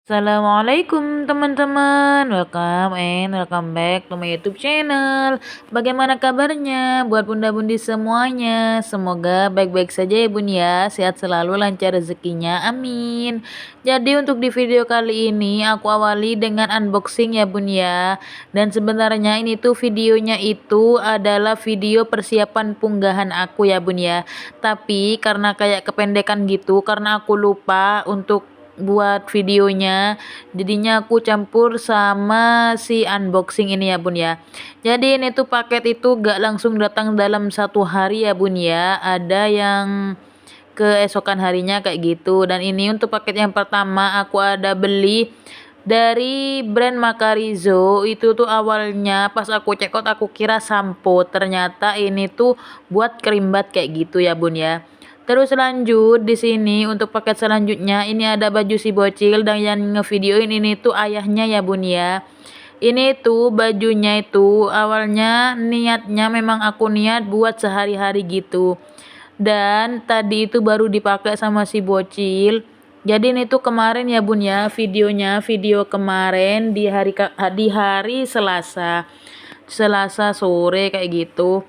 Assalamualaikum teman-teman, welcome back to my YouTube channel. Bagaimana kabarnya buat bunda-bunda semuanya? Semoga baik-baik saja ya bun ya, sehat selalu, lancar rezekinya, amin. Jadi untuk di video kali ini aku awali dengan unboxing ya bun ya. Dan sebenarnya ini tuh videonya itu adalah video persiapan punggahan aku ya bun ya. Tapi karena kayak kependekan gitu, karena aku lupa untuk buat videonya, jadinya aku campur sama si unboxing ini ya bun ya. Jadi ini tuh paket itu gak langsung datang dalam satu hari ya bun ya, ada yang keesokan harinya kayak gitu. Dan ini untuk paket yang pertama aku ada beli dari brand Macarizo. Itu tuh awalnya pas aku check out aku kira sampo, ternyata ini tuh buat kerimbat kayak gitu ya bun ya. Terus lanjut di sini untuk paket selanjutnya ini ada baju si bocil, dan yang ngevideoin ini tuh ayahnya ya bun ya. Ini tuh bajunya itu awalnya niatnya memang aku niat buat sehari-hari gitu. Dan tadi itu baru dipakai sama si bocil. Jadi ini tuh kemarin ya bun ya, videonya video kemarin di hari Selasa. Selasa sore kayak gitu.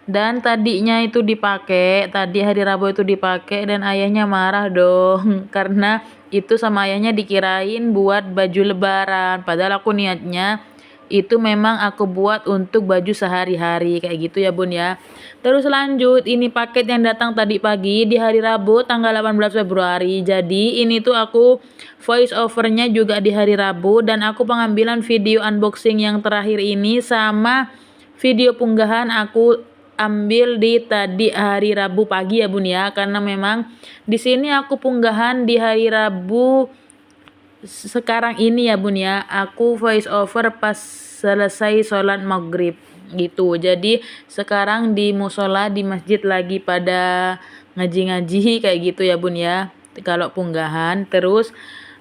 Dan tadinya itu dipakai, tadi hari Rabu itu dipakai, dan ayahnya marah dong karena itu sama ayahnya dikirain buat baju lebaran, padahal aku niatnya itu memang aku buat untuk baju sehari-hari kayak gitu ya bun ya. Terus lanjut ini paket yang datang tadi pagi di hari Rabu tanggal 18 Februari. Jadi ini tuh aku voice overnya juga di hari Rabu, dan aku pengambilan video unboxing yang terakhir ini sama video punggahan aku ambil di tadi hari Rabu pagi ya bun ya, karena memang di sini aku punggahan di hari Rabu sekarang ini ya bun ya, aku voice over pas selesai sholat maghrib gitu. Jadi sekarang di musola di masjid lagi pada ngaji-ngaji kayak gitu ya bun ya, kalau punggahan. Terus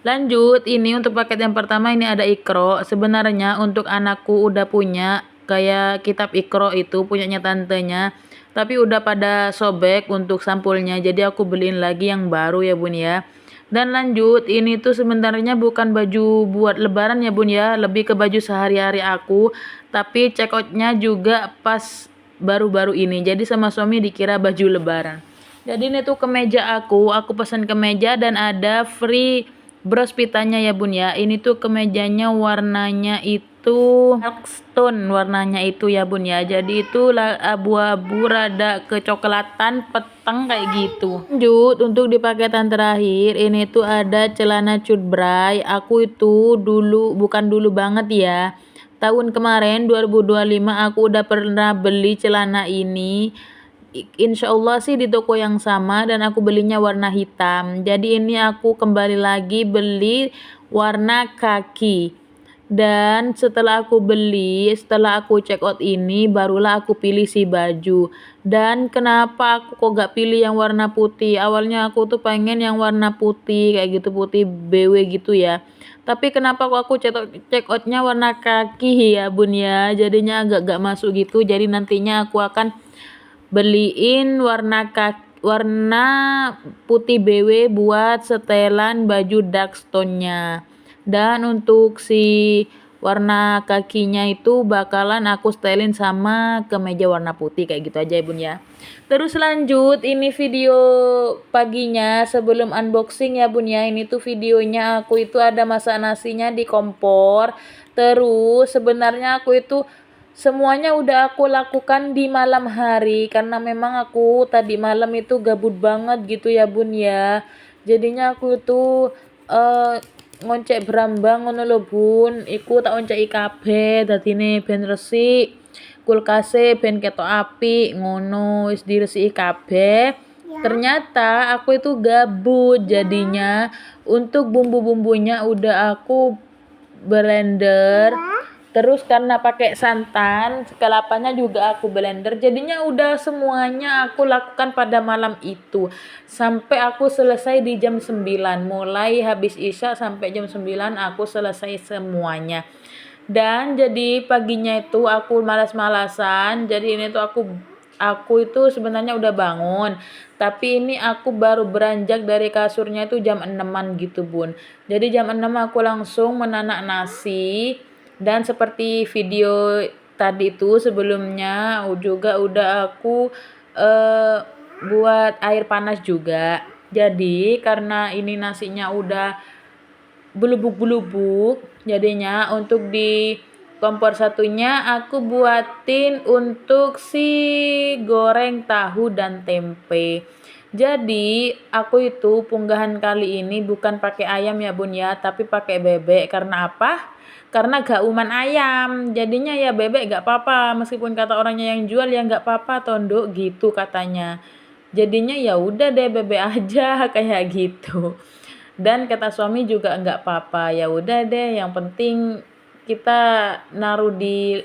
lanjut ini untuk paket yang pertama ini ada Iqro. Sebenarnya untuk anakku udah punya kayak kitab Iqro itu punyanya tantenya, tapi udah pada sobek untuk sampulnya, jadi aku beliin lagi yang baru ya bun ya. Dan lanjut ini tuh sebenarnya bukan baju buat lebaran ya bun ya, lebih ke baju sehari-hari aku, tapi check outnya juga pas baru-baru ini, jadi sama suami dikira baju lebaran. Jadi ini tuh kemeja aku pesan kemeja dan ada free bros pitanya ya bun ya. Ini tuh kemejanya warnanya itu dark stone warnanya itu ya bun ya. Jadi itu abu-abu rada kecoklatan peteng kayak gitu. Lanjut untuk di paketan terakhir ini tuh ada celana cutbray. Aku itu bukan dulu banget ya, tahun kemarin 2025 aku udah pernah beli celana ini. Insya Allah sih di toko yang sama, dan aku belinya warna hitam. Jadi ini aku kembali lagi beli warna kaki. Dan setelah aku check out ini, barulah aku pilih si baju. Dan kenapa aku kok gak pilih yang warna putih? Awalnya aku tuh pengen yang warna putih kayak gitu, putih BW gitu ya. Tapi kenapa kok aku check outnya warna kaki ya bun ya? Jadinya agak gak masuk gitu. Jadi nantinya aku akan beliin warna putih BW buat setelan baju dark stone-nya. Dan untuk si warna kakinya itu bakalan aku setelin sama kemeja warna putih kayak gitu aja ya bun ya. Terus lanjut ini video paginya sebelum unboxing ya bun ya. Ini tuh videonya aku itu ada masak nasinya di kompor. Terus sebenarnya aku itu semuanya udah aku lakukan di malam hari, karena memang aku tadi malam itu gabut banget gitu ya bun ya. Jadinya aku tuh ngoncek berambang ngono lho bun. Iku tak onceki kabeh dadine ben resik. Kulkase ben ketok apik ngono, wis diresiki kabeh. Ternyata aku itu gabut, jadinya untuk bumbu-bumbunya udah aku blender. Terus karena pakai santan, kelapanya juga aku blender. Jadinya udah semuanya aku lakukan pada malam itu. Sampai aku selesai di jam 9. Mulai habis isya sampai jam 9 aku selesai semuanya. Dan jadi paginya itu aku malas-malasan. Jadi ini tuh aku aku itu sebenarnya udah bangun, tapi ini aku baru beranjak dari kasurnya itu jam 6-an gitu bun. Jadi jam 6 aku langsung menanak nasi, dan seperti video tadi itu sebelumnya juga udah aku eh, buat air panas juga. Jadi karena ini nasinya udah belubuk-belubuk, jadinya untuk di kompor satunya aku buatin untuk si goreng tahu dan tempe. Jadi aku itu punggahan kali ini bukan pakai ayam ya bun ya, tapi pakai bebek. Karena apa? Karena gak uman ayam, jadinya ya bebek gak apa-apa, meskipun kata orangnya yang jual ya gak apa-apa tonduk gitu katanya. Jadinya ya udah deh bebek aja kayak gitu. Dan kata suami juga nggak apa-apa, ya udah deh yang penting kita naruh di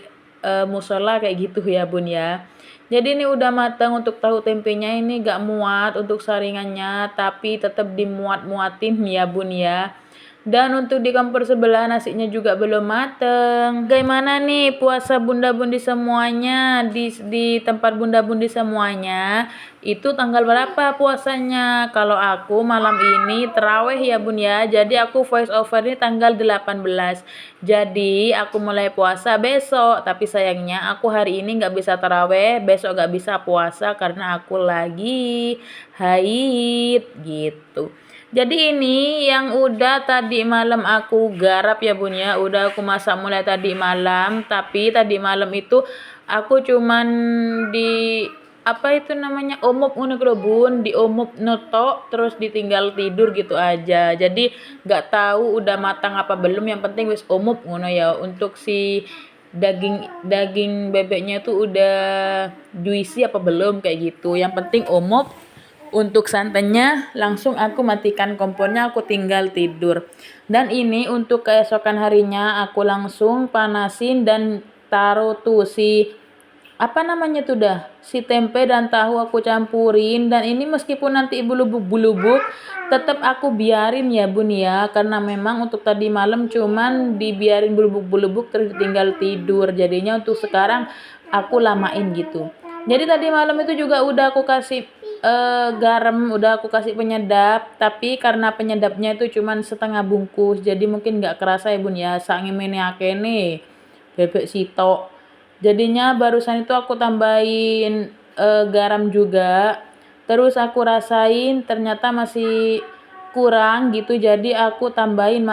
musola kayak gitu ya bun ya. Jadi ini udah matang untuk tahu tempenya, ini gak muat untuk saringannya, tapi tetap dimuat-muatin ya bun ya. Dan untuk di kompor sebelah nasinya juga belum mateng. Bagaimana nih puasa bunda-bundi semuanya di tempat bunda-bundi semuanya? Itu tanggal berapa puasanya? Kalau aku malam ini terawih ya bun ya. Jadi aku voice over ini tanggal 18. Jadi aku mulai puasa besok. Tapi sayangnya aku hari ini nggak bisa terawih, besok nggak bisa puasa karena aku lagi haid gitu. Jadi ini yang udah tadi malam aku garap ya bun ya, udah aku masak mulai tadi malam, tapi tadi malam itu aku cuman di apa itu namanya omop ngono lho bun, di omop notok terus ditinggal tidur gitu aja. Jadi nggak tahu udah matang apa belum, yang penting wis omop ngono ya. Untuk si daging daging bebeknya tuh udah juicy apa belum kayak gitu, yang penting omop. Untuk santannya langsung aku matikan kompornya, aku tinggal tidur. Dan ini untuk keesokan harinya aku langsung panasin dan taruh tuh si apa namanya tuh dah, si tempe dan tahu aku campurin. Dan ini meskipun nanti bulubuk-bulubuk tetap aku biarin ya bun ya, karena memang untuk tadi malam cuman dibiarin bulubuk-bulubuk terus tinggal tidur, jadinya untuk sekarang aku lamain gitu. Jadi tadi malam itu juga udah aku kasih garam, udah aku kasih penyedap, tapi karena penyedapnya itu cuman setengah bungkus, jadi mungkin nggak kerasa ya bun ya, sange mene akene bebek sitok. Jadinya barusan itu aku tambahin garam juga, terus aku rasain ternyata masih kurang gitu, jadi aku tambahin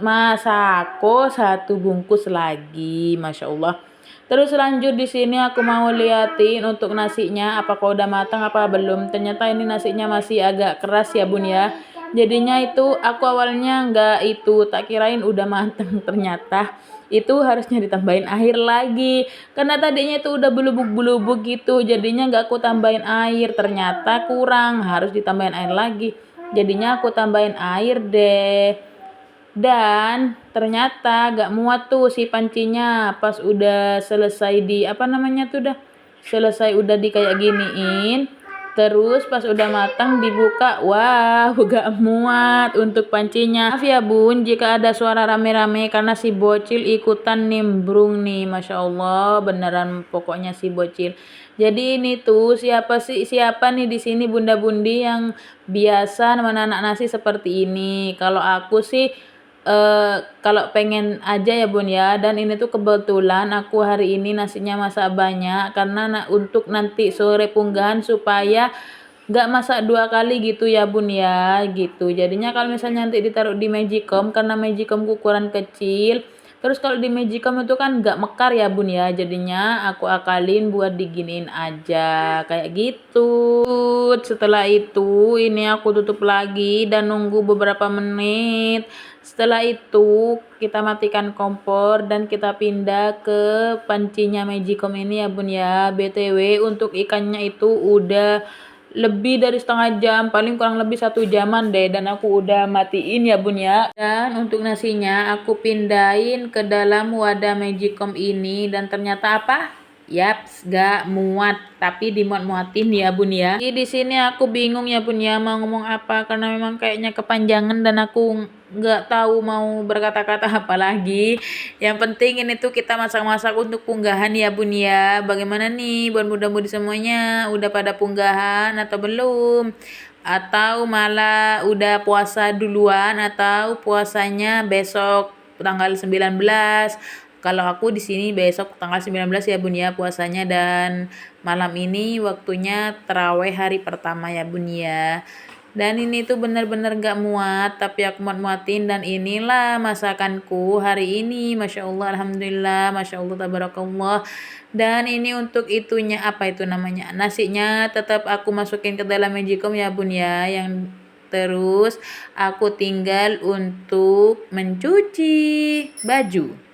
masako satu bungkus lagi, masya Allah. Terus lanjut di sini aku mau liatin untuk nasinya apakah udah matang apa belum. Ternyata ini nasinya masih agak keras ya bun ya. Jadinya itu aku awalnya nggak itu, tak kirain udah matang, ternyata itu harusnya ditambahin air lagi. Karena tadinya itu udah belubuk-belubuk gitu, jadinya nggak aku tambahin air, ternyata kurang, harus ditambahin air lagi. Jadinya aku tambahin air deh. Dan ternyata gak muat tuh si pancinya pas udah selesai di apa namanya tuh dah. Selesai udah di kayak giniin. Terus pas udah matang dibuka, wow gak muat untuk pancinya. Maaf ya bun jika ada suara rame-rame karena si bocil ikutan nimbrung nih, masya Allah beneran pokoknya si bocil. Jadi ini tuh siapa nih di sini bunda-bundi yang biasa menanak nasi seperti ini. Kalau aku sih kalau pengen aja ya bun ya, dan ini tuh kebetulan aku hari ini nasinya masak banyak karena untuk nanti sore punggahan supaya nggak masak dua kali gitu ya bun ya gitu. Jadinya kalau misalnya nanti ditaruh di magicom, karena magicom ukuran kecil, terus kalau di magicom itu kan nggak mekar ya bun ya, jadinya aku akalin buat diginiin aja kayak gitu. Setelah itu ini aku tutup lagi dan nunggu beberapa menit. Setelah itu kita matikan kompor dan kita pindah ke pancinya magicom ini ya bun ya. BTW untuk ikannya itu udah lebih dari setengah jam, paling kurang lebih 1 jaman deh, dan aku udah matiin ya bun ya. Dan untuk nasinya aku pindahin ke dalam wadah magicom ini, dan ternyata apa? Yaps, gak muat, tapi dimuat-muatin ya bun ya. Jadi di sini aku bingung ya bun ya mau ngomong apa karena memang kayaknya kepanjangan dan aku nggak tahu mau berkata-kata apa lagi. Yang penting ini tuh kita masak-masak untuk punggahan ya bun ya. Bagaimana nih buat muda-mudi semuanya? Udah pada punggahan atau belum? Atau malah udah puasa duluan atau puasanya besok tanggal 19. Kalau aku di sini besok tanggal 19 ya Bun ya puasanya, dan malam ini waktunya terawih hari pertama ya Bun ya. Dan ini tuh bener-bener gak muat, tapi aku muat-muatin, dan inilah masakanku hari ini. Masya Allah, Alhamdulillah, Masya Allah, Tabarakallah. Dan ini untuk itunya, apa itu namanya, nasinya tetap aku masukin ke dalam magicom ya Bun ya. Yang terus aku tinggal untuk mencuci baju.